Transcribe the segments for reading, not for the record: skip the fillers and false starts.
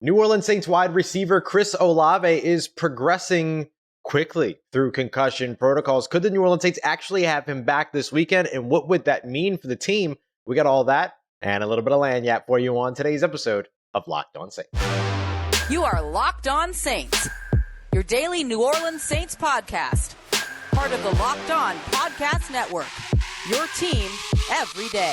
New Orleans Saints wide receiver Chris Olave is progressing quickly through concussion protocols. Could the New Orleans Saints actually have him back this weekend? And what would that mean for the team? We got all that and a little bit of lagniappe for you on today's episode of Locked On Saints. You are Locked On Saints, your daily New Orleans Saints podcast. Part of the Locked On Podcast Network, your team every day.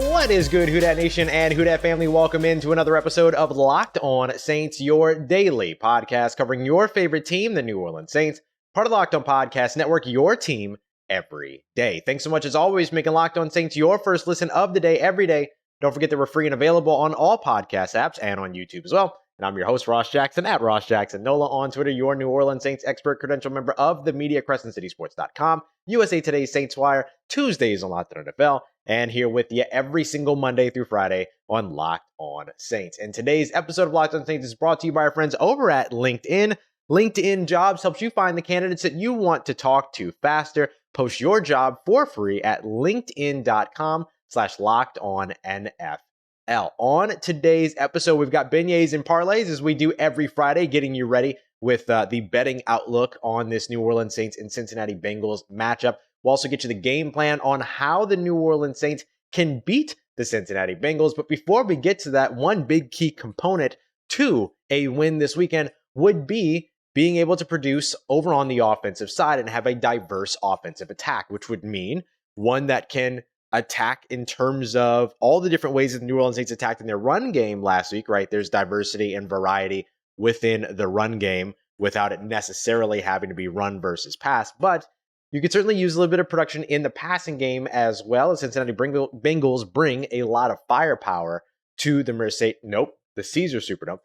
What is good, Who Dat Nation and Who Dat family? Welcome into another episode of Locked On Saints, your daily podcast covering your favorite team, the New Orleans Saints, part of the Locked On Podcast Network, your team every day. Thanks so much, as always, making Locked On Saints your first listen of the day every day. Don't forget that we're free and available on all podcast apps and on YouTube as well. And I'm your host, Ross Jackson, at Ross Jackson Nola on Twitter, your New Orleans Saints expert credential member of the media, CrescentCitySports.com, USA Today's Saints Wire, Tuesdays on Locked On NFL, and here with you every single Monday through Friday on Locked On Saints. And today's episode of Locked On Saints is brought to you by our friends over at LinkedIn. LinkedIn Jobs helps you find the candidates that you want to talk to faster. Post your job for free at linkedin.com/LockedOnNFL. On today's episode, we've got beignets and parlays as we do every Friday, getting you ready with the betting outlook on this New Orleans Saints and Cincinnati Bengals matchup. We'll also get you the game plan on how the New Orleans Saints can beat the Cincinnati Bengals. But before we get to that, one big key component to a win this weekend would be being able to produce over on the offensive side and have a diverse offensive attack, which would mean one that can attack in terms of all the different ways that the New Orleans Saints attacked in their run game last week, right? There's diversity and variety within the run game without it necessarily having to be run versus pass. But you could certainly use a little bit of production in the passing game as well, as Cincinnati Bengals bring a lot of firepower to the the Caesar Superdome,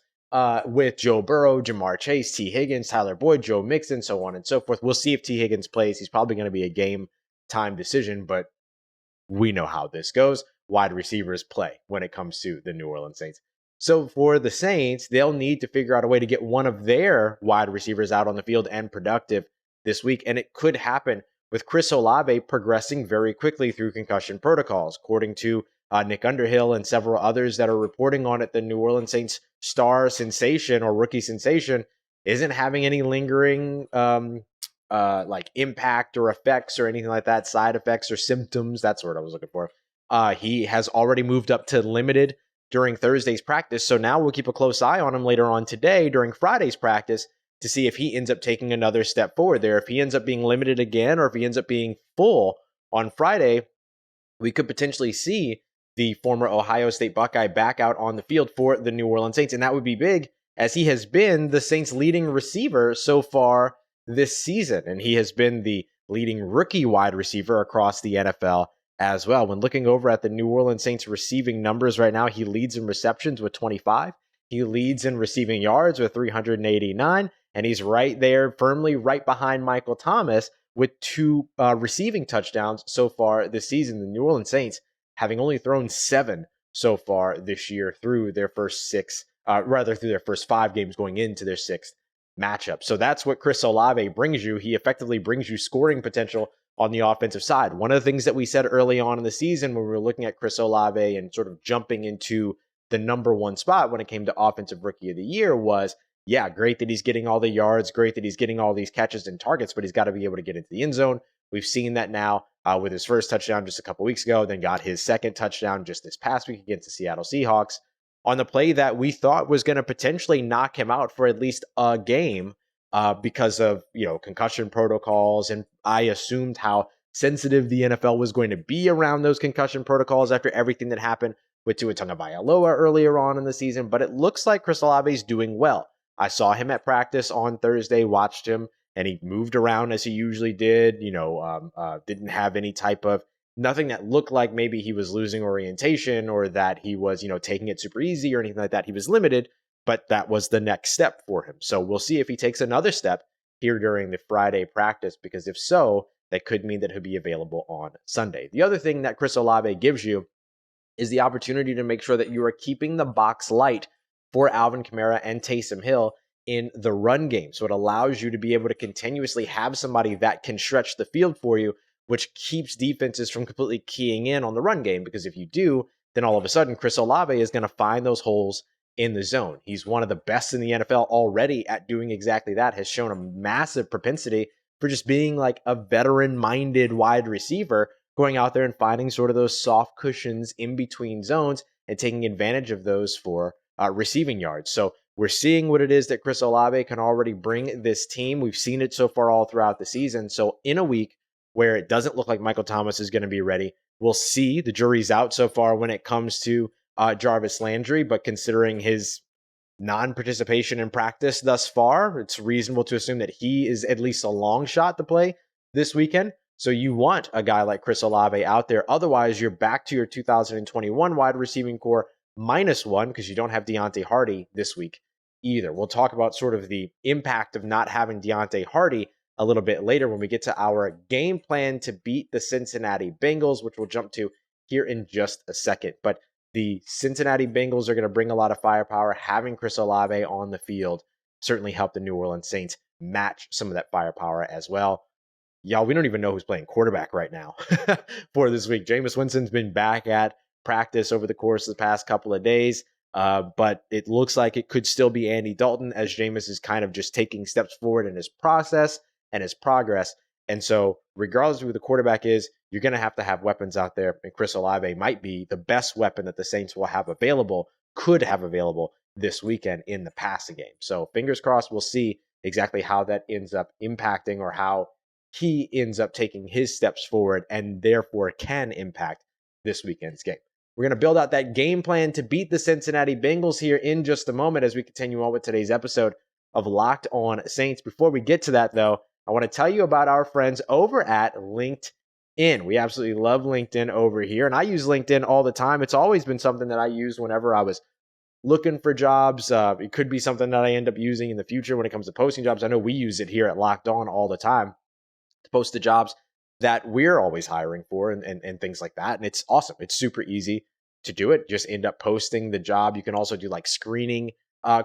with Joe Burrow, Jamar Chase, T. Higgins, Tyler Boyd, Joe Mixon, so on and so forth. We'll see if T. Higgins plays. He's probably going to be a game time decision, but we know how this goes. Wide receivers play when it comes to the New Orleans Saints. So for the Saints, they'll need to figure out a way to get one of their wide receivers out on the field and productive this week. And it could happen with Chris Olave progressing very quickly through concussion protocols. According to Nick Underhill and several others that are reporting on it, the New Orleans Saints star sensation or rookie sensation isn't having any lingering impact or effects or anything like that, side effects or symptoms. That's the word I was looking for. He has already moved up to limited during Thursday's practice. So now we'll keep a close eye on him later on today during Friday's practice to see if he ends up taking another step forward there. If he ends up being limited again, or if he ends up being full on Friday, we could potentially see the former Ohio State Buckeye back out on the field for the New Orleans Saints. And that would be big, as he has been the Saints' leading receiver so far this season. And he has been the leading rookie wide receiver across the NFL as well. When looking over at the New Orleans Saints receiving numbers right now, he leads in receptions with 25. He leads in receiving yards with 389. And he's right there, firmly right behind Michael Thomas with 2 receiving touchdowns so far this season. The New Orleans Saints having only thrown 7 so far this year through their first 5 games going into their 6th matchup. So that's what Chris Olave brings you. He effectively brings you scoring potential on the offensive side. One of the things that we said early on in the season when we were looking at Chris Olave and sort of jumping into the number 1 spot when it came to Offensive Rookie of the Year was, yeah, great that he's getting all the yards, great that he's getting all these catches and targets, but he's got to be able to get into the end zone. We've seen that now with his first touchdown just a couple weeks ago, then got his second touchdown just this past week against the Seattle Seahawks on the play that we thought was going to potentially knock him out for at least a game because of, concussion protocols. And I assumed how sensitive the NFL was going to be around those concussion protocols after everything that happened with Tua Tagovailoa earlier on in the season. But it looks like Chris Olave is doing well. I saw him at practice on Thursday, watched him, and he moved around as he usually did, didn't have any type of nothing that looked like maybe he was losing orientation or that he was, taking it super easy or anything like that. He was limited, but that was the next step for him. So we'll see if he takes another step here during the Friday practice, because if so, that could mean that he'll be available on Sunday. The other thing that Chris Olave gives you is the opportunity to make sure that you are keeping the box light for Alvin Kamara and Taysom Hill in the run game. So it allows you to be able to continuously have somebody that can stretch the field for you, which keeps defenses from completely keying in on the run game. Because if you do, then all of a sudden Chris Olave is going to find those holes in the zone. He's one of the best in the NFL already at doing exactly that, has shown a massive propensity for just being like a veteran-minded wide receiver, going out there and finding sort of those soft cushions in between zones and taking advantage of those for receiving yards. So we're seeing what it is that Chris Olave can already bring this team. We've seen it so far all throughout the season. So in a week where it doesn't look like Michael Thomas is going to be ready, we'll see. The jury's out so far when it comes to Jarvis Landry, but considering his non-participation in practice thus far, it's reasonable to assume that he is at least a long shot to play this weekend. So you want a guy like Chris Olave out there. Otherwise, you're back to your 2021 wide receiving core -1 because you don't have Deontay Hardy this week either. We'll talk about sort of the impact of not having Deontay Hardy a little bit later when we get to our game plan to beat the Cincinnati Bengals, which we'll jump to here in just a second. But the Cincinnati Bengals are going to bring a lot of firepower. Having Chris Olave on the field certainly helped the New Orleans Saints match some of that firepower as well. Y'all, we don't even know who's playing quarterback right now for this week. Jameis Winston's been back at practice over the course of the past couple of days, but it looks like it could still be Andy Dalton as Jameis is kind of just taking steps forward in his process and his progress. And so regardless of who the quarterback is, you're going to have weapons out there. And Chris Olave might be the best weapon that the Saints will have available, could have available this weekend in the passing game. So fingers crossed, we'll see exactly how that ends up impacting or how he ends up taking his steps forward and therefore can impact this weekend's game. We're going to build out that game plan to beat the Cincinnati Bengals here in just a moment as we continue on with today's episode of Locked On Saints. Before we get to that, though, I want to tell you about our friends over at LinkedIn. We absolutely love LinkedIn over here, and I use LinkedIn all the time. It's always been something that I use whenever I was looking for jobs. It could be something that I end up using in the future when it comes to posting jobs. I know we use it here at Locked On all the time to post the jobs that we're always hiring for and things like that. And it's awesome. It's super easy to do it. Just end up posting the job. You can also do like screening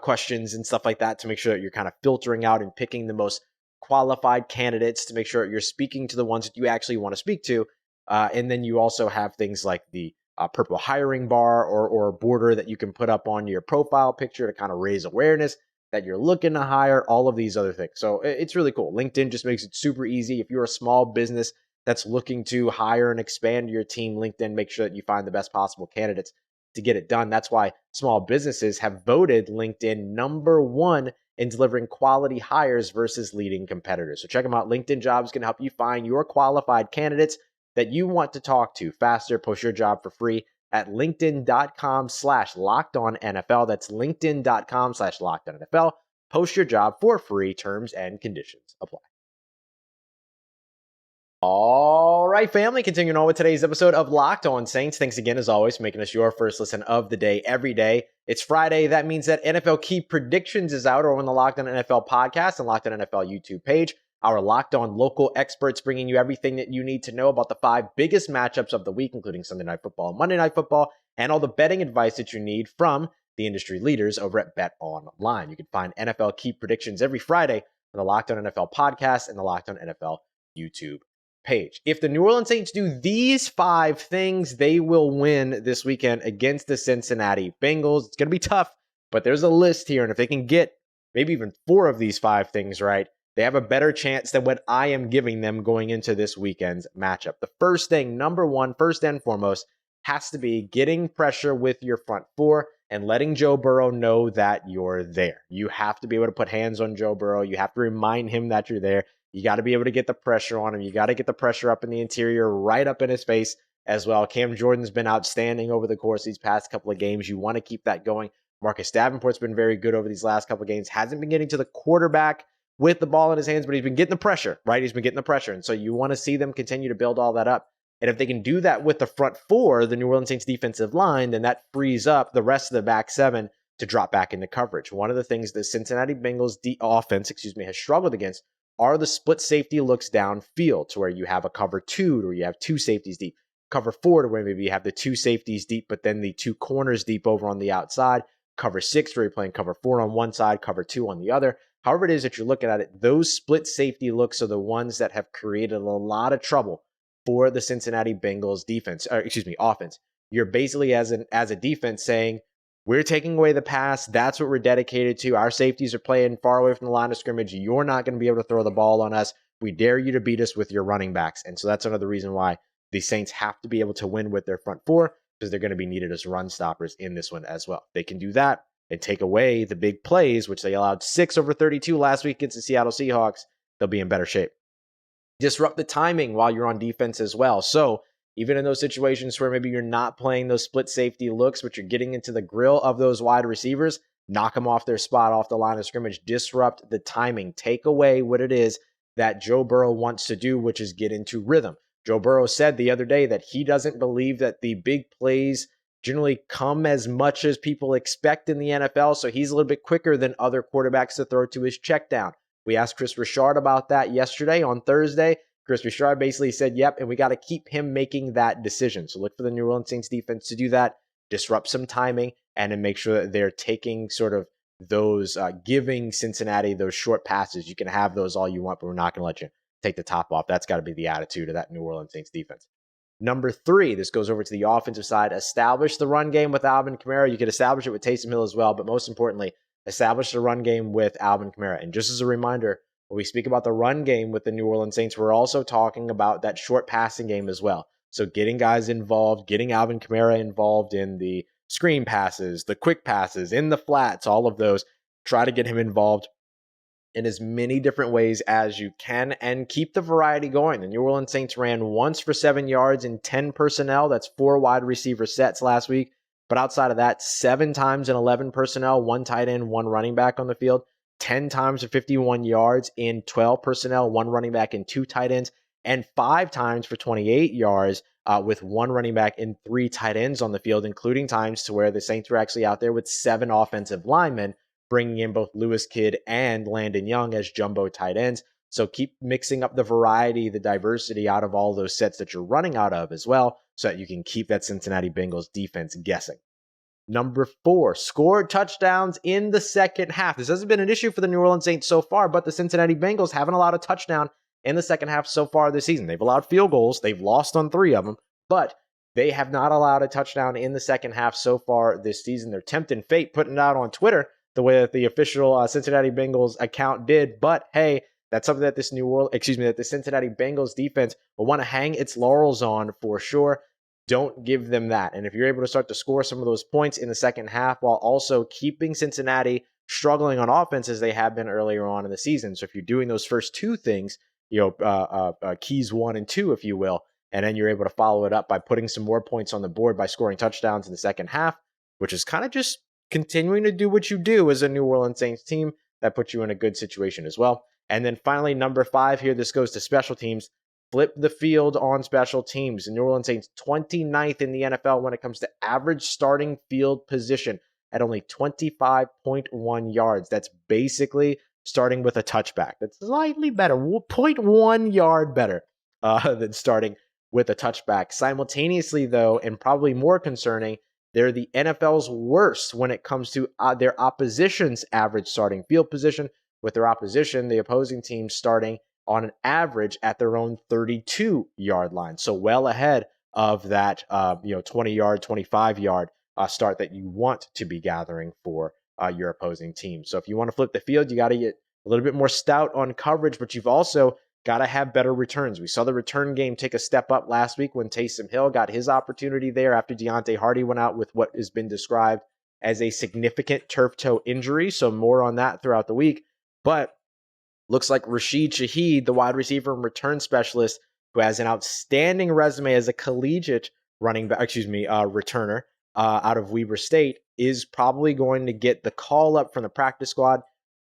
questions and stuff like that to make sure that you're kind of filtering out and picking the most qualified candidates to make sure you're speaking to the ones that you actually want to speak to. And then you also have things like the purple hiring bar or border that you can put up on your profile picture to kind of raise awareness that you're looking to hire, all of these other things. So it's really cool. LinkedIn just makes it super easy. If you're a small business that's looking to hire and expand your team, LinkedIn makes sure that you find the best possible candidates to get it done. That's why small businesses have voted LinkedIn #1 in delivering quality hires versus leading competitors. So check them out. LinkedIn Jobs can help you find your qualified candidates that you want to talk to faster. Post your job for free at linkedin.com/lockedonnfl. That's linkedin.com/lockedonnfl. Post your job for free. Terms and conditions apply. All right, family, continuing on with today's episode of Locked On Saints. Thanks again, as always, for making us your first listen of the day every day. It's Friday. That means that NFL Key Predictions is out over on the Locked On NFL podcast and Locked On NFL YouTube page. Our Locked On local experts bringing you everything that you need to know about the 5 biggest matchups of the week, including Sunday Night Football and Monday Night Football, and all the betting advice that you need from the industry leaders over at Bet Online. You can find NFL Key Predictions every Friday on the Locked On NFL podcast and the Locked On NFL YouTube page. If the New Orleans Saints do these 5 things, they will win this weekend against the Cincinnati Bengals. It's going to be tough, but there's a list here, and if they can get maybe even 4 of these 5 things right, they have a better chance than what I am giving them going into this weekend's matchup. The first thing, #1, first and foremost, has to be getting pressure with your front 4 and letting Joe Burrow know that you're there. You have to be able to put hands on Joe Burrow. You have to remind him that you're there. You got to be able to get the pressure on him. You got to get the pressure up in the interior, right up in his face as well. Cam Jordan's been outstanding over the course of these past couple of games. You want to keep that going. Marcus Davenport's been very good over these last couple of games. Hasn't been getting to the quarterback with the ball in his hands, but he's been getting the pressure, right? He's been getting the pressure. And so you want to see them continue to build all that up. And if they can do that with the front 4, the New Orleans Saints defensive line, then that frees up the rest of the back 7 to drop back into coverage. One of the things the Cincinnati Bengals offense, has struggled against are the split safety looks downfield to where you have a cover 2 or you have 2 safeties deep, cover 4 to where maybe you have the 2 safeties deep, but then the 2 corners deep over on the outside. cover 6 where you're playing cover 4 on one side, cover 2 on the other. However it is that you're looking at it, those split safety looks are the ones that have created a lot of trouble for the Cincinnati Bengals offense. You're basically as a defense saying, we're taking away the pass. That's what we're dedicated to. Our safeties are playing far away from the line of scrimmage. You're not going to be able to throw the ball on us. We dare you to beat us with your running backs. And so that's another reason why the Saints have to be able to win with their front four, because they're going to be needed as run stoppers in this one as well. They can do that and take away the big plays, which they allowed 6 over 32 last week against the Seattle Seahawks. They'll be in better shape. Disrupt the timing while you're on defense as well. So even in those situations where maybe you're not playing those split safety looks, but you're getting into the grill of those wide receivers, knock them off their spot, off the line of scrimmage, disrupt the timing, take away what it is that Joe Burrow wants to do, which is get into rhythm. Joe Burrow said the other day that he doesn't believe that the big plays generally come as much as people expect in the NFL, so he's a little bit quicker than other quarterbacks to throw to his check down. We asked Chris Richard about that yesterday on Thursday. Chris Richard basically said, yep, and we got to keep him making that decision. So look for the New Orleans Saints defense to do that, disrupt some timing, and then make sure that they're taking sort of those, giving Cincinnati those short passes. You can have those all you want, but we're not going to let you take the top off. That's got to be the attitude of that New Orleans Saints defense. Number 3, this goes over to the offensive side. Establish the run game with Alvin Kamara. You could establish it with Taysom Hill as well, but most importantly, establish the run game with Alvin Kamara. And just as a reminder, when we speak about the run game with the New Orleans Saints, we're also talking about that short passing game as well. So getting guys involved, getting Alvin Kamara involved in the screen passes, the quick passes, in the flats, all of those. Try to get him involved in as many different ways as you can and keep the variety going. The New Orleans Saints ran once for 7 yards in 10 personnel. That's 4 wide receiver sets last week. But outside of that, 7 times in 11 personnel, 1 tight end, 1 running back on the field. 10 times for 51 yards in 12 personnel, 1 running back and 2 tight ends, and 5 times for 28 yards with 1 running back and 3 tight ends on the field, including times to where the Saints were actually out there with 7 offensive linemen, bringing in both Lewis Kidd and Landon Young as jumbo tight ends. So keep mixing up the variety, the diversity out of all those sets that you're running out of as well, so that you can keep that Cincinnati Bengals defense guessing. Number 4, scored touchdowns in the second half. This hasn't been an issue for the New Orleans Saints so far, but the Cincinnati Bengals haven't allowed a touchdown in the second half so far this season. They've allowed field goals. They've lost on 3 of them, but they have not allowed a touchdown in the second half so far this season. They're tempting fate putting it out on Twitter the way that the official Cincinnati Bengals account did, but hey, that's something that the Cincinnati Bengals defense will want to hang its laurels on for sure. Don't give them that. And if you're able to start to score some of those points in the second half while also keeping Cincinnati struggling on offense as they have been earlier on in the season. So if you're doing those first 2 things, keys 1 and 2, if you will, and then you're able to follow it up by putting some more points on the board by scoring touchdowns in the second half, which is kind of just continuing to do what you do as a New Orleans Saints team, that puts you in a good situation as well. And then finally, number 5 here, this goes to special teams. Flip the field on special teams. The New Orleans Saints 29th in the NFL when it comes to average starting field position at only 25.1 yards. That's basically starting with a touchback. That's slightly better, 0.1 yard better than starting with a touchback. Simultaneously, though, and probably more concerning, they're the NFL's worst when it comes to their opposition's average starting field position, with their opposition, the opposing team, starting on an average at their own 32-yard line. So well ahead of that 20-yard, 25-yard start that you want to be gathering for your opposing team. So if you want to flip the field, you got to get a little bit more stout on coverage, but you've also got to have better returns. We saw the return game take a step up last week when Taysom Hill got his opportunity there after Deontay Hardy went out with what has been described as a significant turf toe injury. So more on that throughout the week. But looks like Rashid Shaheed, the wide receiver and return specialist, who has an outstanding resume as a collegiate returner out of Weber State, is probably going to get the call up from the practice squad,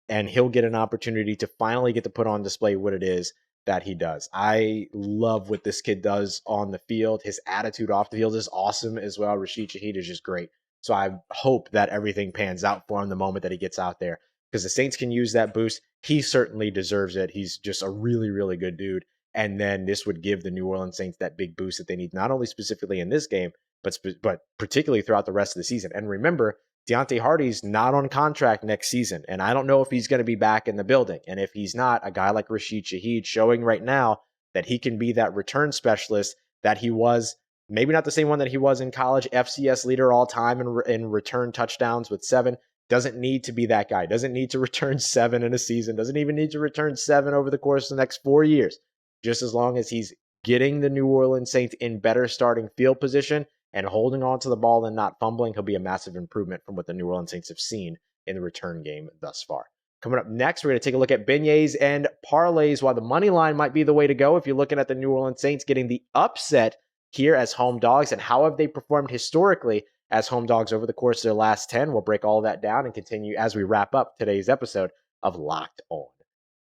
and he'll get an opportunity to finally get to put on display what it is that he does. I love what this kid does on the field. His attitude off the field is awesome as well. Rashid Shaheed is just great. So I hope that everything pans out for him the moment that he gets out there, because the Saints can use that boost. He certainly deserves it. He's just a really, really good dude. And then this would give the New Orleans Saints that big boost that they need, not only specifically in this game, but particularly throughout the rest of the season. And remember, Deontay Hardy's not on contract next season, and I don't know if he's going to be back in the building. And if he's not, a guy like Rashid Shaheed showing right now that he can be that return specialist that he was, maybe not the same one that he was in college, FCS leader all time in return touchdowns with 7. Doesn't need to be that guy. Doesn't need to return 7 in a season. Doesn't even need to return 7 over the course of the next 4 years. Just as long as he's getting the New Orleans Saints in better starting field position and holding on to the ball and not fumbling, he'll be a massive improvement from what the New Orleans Saints have seen in the return game thus far. Coming up next, we're going to take a look at beignets and parlays, while the money line might be the way to go if you're looking at the New Orleans Saints getting the upset here as home dogs, and how have they performed historically as home dogs over the course of their last 10. We'll break all of that down and continue as we wrap up today's episode of Locked On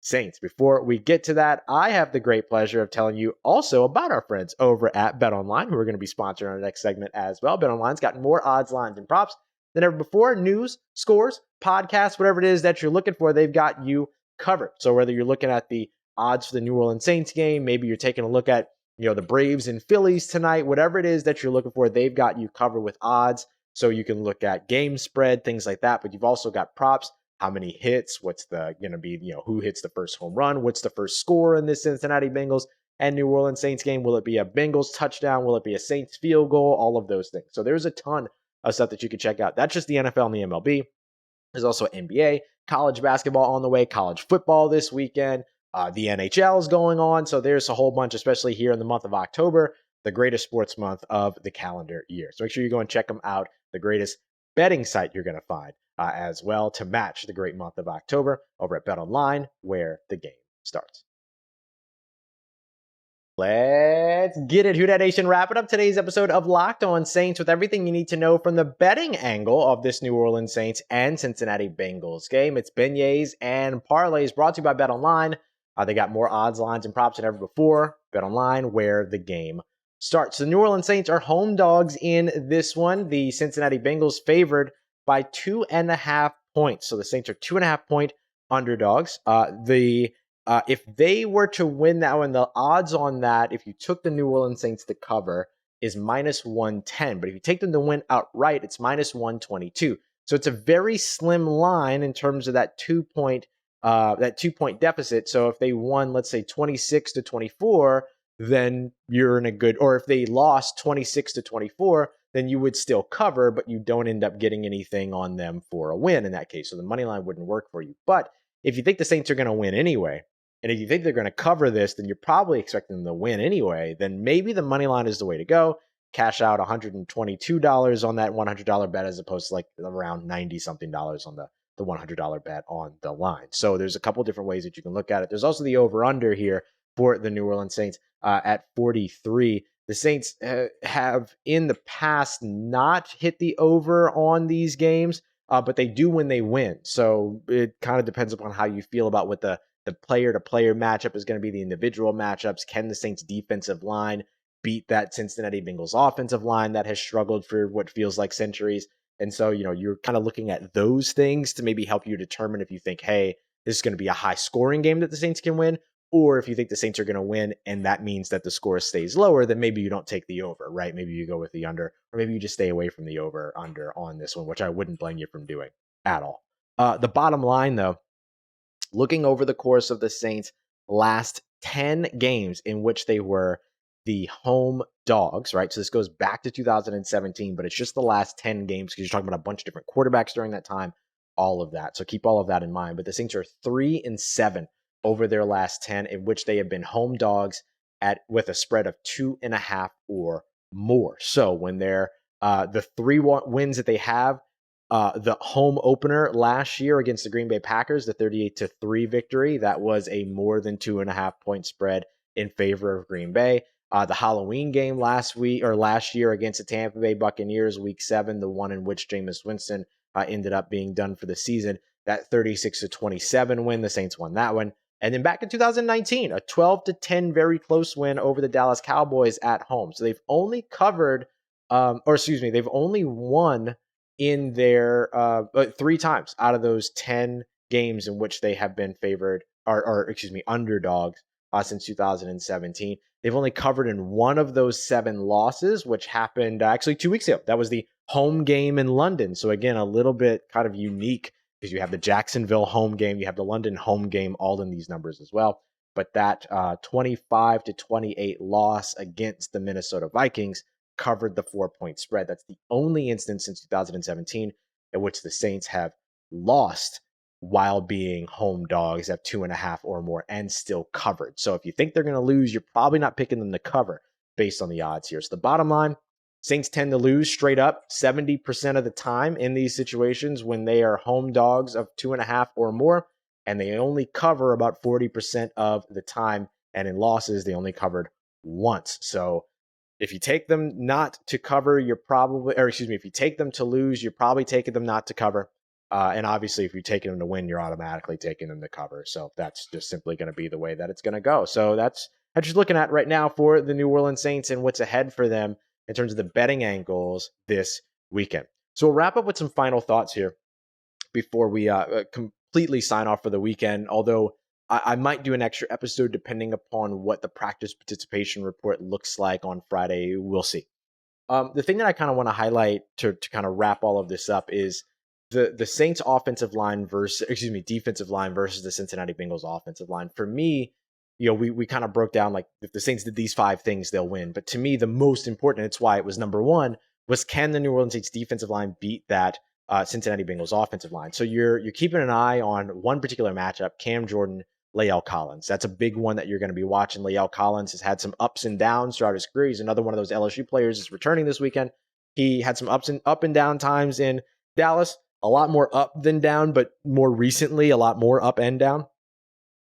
Saints. Before we get to that, I have the great pleasure of telling you also about our friends over at BetOnline, who are going to be sponsoring our next segment as well. BetOnline's got more odds, lines, and props than ever before. News, scores, podcasts, whatever it is that you're looking for, they've got you covered. So whether you're looking at the odds for the New Orleans Saints game, maybe you're taking a look at the Braves and Phillies tonight, whatever it is that you're looking for, they've got you covered with odds. So you can look at game spread, things like that. But you've also got props. How many hits? What's the going to be, who hits the first home run? What's the first score in this Cincinnati Bengals and New Orleans Saints game? Will it be a Bengals touchdown? Will it be a Saints field goal? All of those things. So there's a ton of stuff that you can check out. That's just the NFL and the MLB. There's also NBA, college basketball on the way, college football this weekend. The NHL is going on. So there's a whole bunch, especially here in the month of October, the greatest sports month of the calendar year. So make sure you go and check them out. The greatest betting site you're going to find as well to match the great month of October over at BetOnline, where the game starts. Let's get it. Who Dat Nation, wrapping up today's episode of Locked On Saints with everything you need to know from the betting angle of this New Orleans Saints and Cincinnati Bengals game. It's beignets and parlays brought to you by BetOnline. They got more odds, lines, and props than ever before. BetOnline, where the game starts. The New Orleans Saints are home dogs in this one. The Cincinnati Bengals favored by 2.5 points. So the Saints are 2.5 point underdogs. If they were to win that one, the odds on that, if you took the New Orleans Saints to cover, is minus 110. But if you take them to win outright, it's minus 122. So it's a very slim line in terms of that 2-point deficit. So if they won, let's say 26-24, then you're in a good, or if they lost 26-24, then you would still cover, but you don't end up getting anything on them for a win in that case. So the money line wouldn't work for you. But if you think the Saints are going to win anyway, and if you think they're going to cover this, then you're probably expecting them to win anyway, then maybe the money line is the way to go. Cash out $122 on that $100 bet as opposed to like around $90-something on the $100 bet on the line. So there's a couple different ways that you can look at it. There's also the over-under here for the New Orleans Saints at 43. The Saints have in the past not hit the over on these games, but they do when they win. So it kind of depends upon how you feel about what the player-to-player matchup is going to be, the individual matchups. Can the Saints defensive line beat that Cincinnati Bengals offensive line that has struggled for what feels like centuries? And so, you're kind of looking at those things to maybe help you determine if you think, hey, this is going to be a high-scoring game that the Saints can win, or if you think the Saints are going to win and that means that the score stays lower, then maybe you don't take the over, right? Maybe you go with the under, or maybe you just stay away from the over-under on this one, which I wouldn't blame you from doing at all. The bottom line, though, looking over the course of the Saints' last 10 games in which they were the home dogs, right? So this goes back to 2017, but it's just the last 10 games because you're talking about a bunch of different quarterbacks during that time, all of that. So keep all of that in mind. But the Saints are 3-7 over their last 10 in which they have been home dogs with a spread of 2.5 or more. So when they're the 3 wins that they have, the home opener last year against the Green Bay Packers, the 38-3 victory, that was a more than 2.5 point spread in favor of Green Bay. The Halloween game last year against the Tampa Bay Buccaneers, week 7, the one in which Jameis Winston ended up being done for the season, that 36-27 win, the Saints won that one. And then back in 2019, a 12-10 very close win over the Dallas Cowboys at home. So they've only they've only won in their 3 times out of those 10 games in which they have been favored underdogs since 2017. They've only covered in one of those 7 losses, which happened actually 2 weeks ago. That was the home game in London. So again, a little bit kind of unique because you have the Jacksonville home game, you have the London home game, all in these numbers as well. But that 25-28 loss against the Minnesota Vikings covered the 4-point spread. That's the only instance since 2017 in which the Saints have lost while being home dogs, have 2.5 or more, and still covered. So if you think they're going to lose, you're probably not picking them to cover based on the odds here. So the bottom line, Saints tend to lose straight up 70% of the time in these situations when they are home dogs of 2.5 or more, and they only cover about 40% of the time. And in losses, they only covered once. So if you take them not to cover, you're probably, or excuse me, if you take them to lose, you're probably taking them not to cover. And obviously, if you're taking them to win, you're automatically taking them to cover. So that's just simply going to be the way that it's going to go. So that's just looking at right now for the New Orleans Saints and what's ahead for them in terms of the betting angles this weekend. So we'll wrap up with some final thoughts here before we completely sign off for the weekend. Although I might do an extra episode depending upon what the practice participation report looks like on Friday. We'll see. The thing that I kind of want to highlight to kind of wrap all of this up is the Saints defensive line versus the Cincinnati Bengals offensive line. For me, we kind of broke down like if the Saints did these 5 things, they'll win. But to me, the most important, it's why it was number 1, was can the New Orleans Saints defensive line beat that Cincinnati Bengals offensive line? So you're keeping an eye on one particular matchup, Cam Jordan, Lael Collins. That's a big one that you're going to be watching. Lael Collins has had some ups and downs throughout his career. He's another one of those LSU players that's returning this weekend. He had some up and down times in Dallas, a lot more up than down, but more recently, a lot more up and down.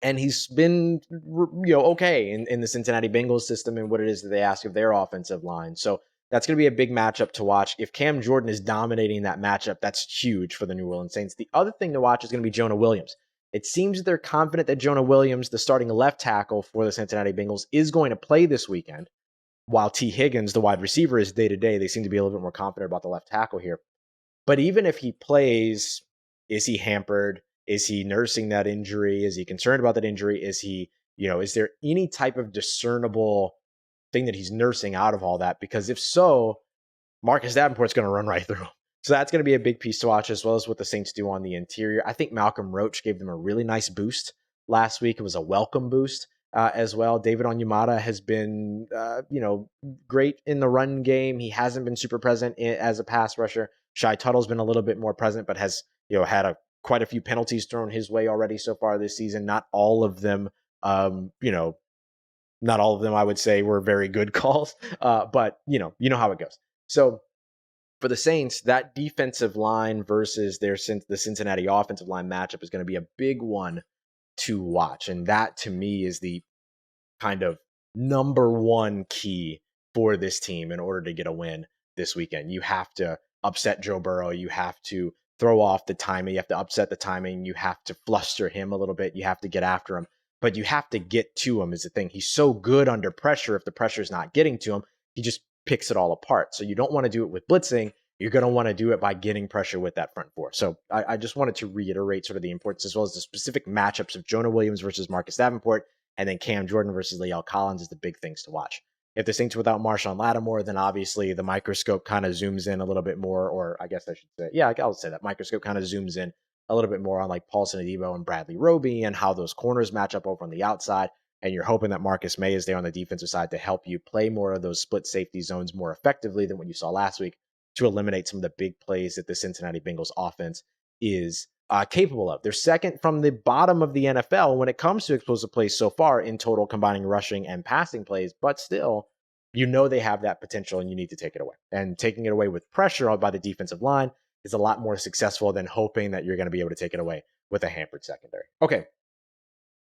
And he's been, okay in the Cincinnati Bengals system and what it is that they ask of their offensive line. So that's going to be a big matchup to watch. If Cam Jordan is dominating that matchup, that's huge for the New Orleans Saints. The other thing to watch is going to be Jonah Williams. It seems that they're confident that Jonah Williams, the starting left tackle for the Cincinnati Bengals, is going to play this weekend, while T. Higgins, the wide receiver, is day-to-day. They seem to be a little bit more confident about the left tackle here. But even if he plays, is he hampered? Is he nursing that injury? Is he concerned about that injury? Is he, is there any type of discernible thing that he's nursing out of all that? Because if so, Marcus Davenport's going to run right through him. So that's going to be a big piece to watch, as well as what the Saints do on the interior. I think Malcolm Roach gave them a really nice boost last week. It was a welcome boost as well. David Onyemata has been, great in the run game. He hasn't been super present as a pass rusher. Shai Tuttle's been a little bit more present, but has, had quite a few penalties thrown his way already so far this season. Not all of them, not all of them, I would say, were very good calls. But you know how it goes. So for the Saints, that defensive line versus the Cincinnati offensive line matchup is going to be a big one to watch. And that, to me, is the kind of number 1 key for this team in order to get a win this weekend. You have to upset Joe Burrow. You have to throw off the timing. You have to upset the timing. You have to fluster him a little bit. You have to get after him. But you have to get to him is the thing. He's so good under pressure. If the pressure is not getting to him, he just picks it all apart. So you don't want to do it with blitzing. You're going to want to do it by getting pressure with that front four. So I just wanted to reiterate sort of the importance, as well as the specific matchups of Jonah Williams versus Marcus Davenport, and then Cam Jordan versus Lael Collins is the big things to watch. If the Saints without Marshawn Lattimore, then obviously the microscope kind of zooms in a little bit more, or I guess I should say, yeah, I'll say that microscope kind of zooms in a little bit more on like Paulson Adebo and Bradley Roby and how those corners match up over on the outside. And you're hoping that Marcus May is there on the defensive side to help you play more of those split safety zones more effectively than what you saw last week, to eliminate some of the big plays that the Cincinnati Bengals offense is capable of. They're second from the bottom of the NFL when it comes to explosive plays so far in total, combining rushing and passing plays, but still, they have that potential and you need to take it away. And taking it away with pressure by the defensive line is a lot more successful than hoping that you're going to be able to take it away with a hampered secondary. Okay.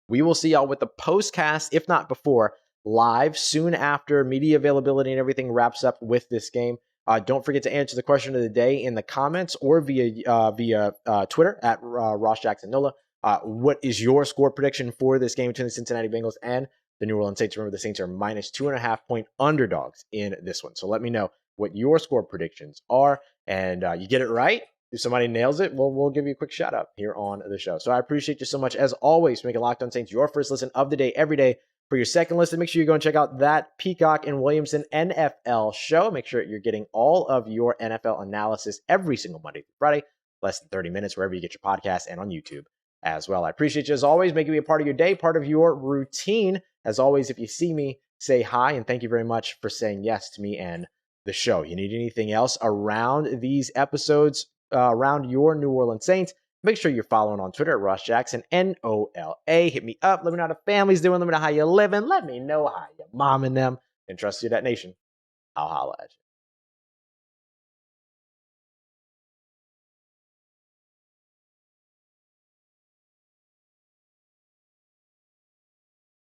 We will see y'all with the postcast, if not before, live soon after media availability and everything wraps up with this game. Don't forget to answer the question of the day in the comments or via Twitter at Ross Jackson Nola. What is your score prediction for this game between the Cincinnati Bengals and the New Orleans Saints? Remember, the Saints are minus 2.5 point underdogs in this one. So let me know what your score predictions are. And you get it right, if somebody nails it, we'll give you a quick shout out here on the show. So I appreciate you so much, as always, for making Locked On Saints your first listen of the day every day. For your second listen, make sure you go and check out that Peacock and Williamson NFL show. Make sure you're getting all of your NFL analysis every single Monday through Friday, less than 30 minutes, wherever you get your podcasts and on YouTube as well. I appreciate you as always, making me a part of your day, part of your routine. As always, if you see me, say hi, and thank you very much for saying yes to me and the show. You need anything else around these episodes, around your New Orleans Saints, make sure you're following on Twitter at Ross Jackson, NOLA. Hit me up. Let me know how the family's doing. Let me know how you're living. Let me know how your mom and them. And trust you, that nation. I'll holla at you.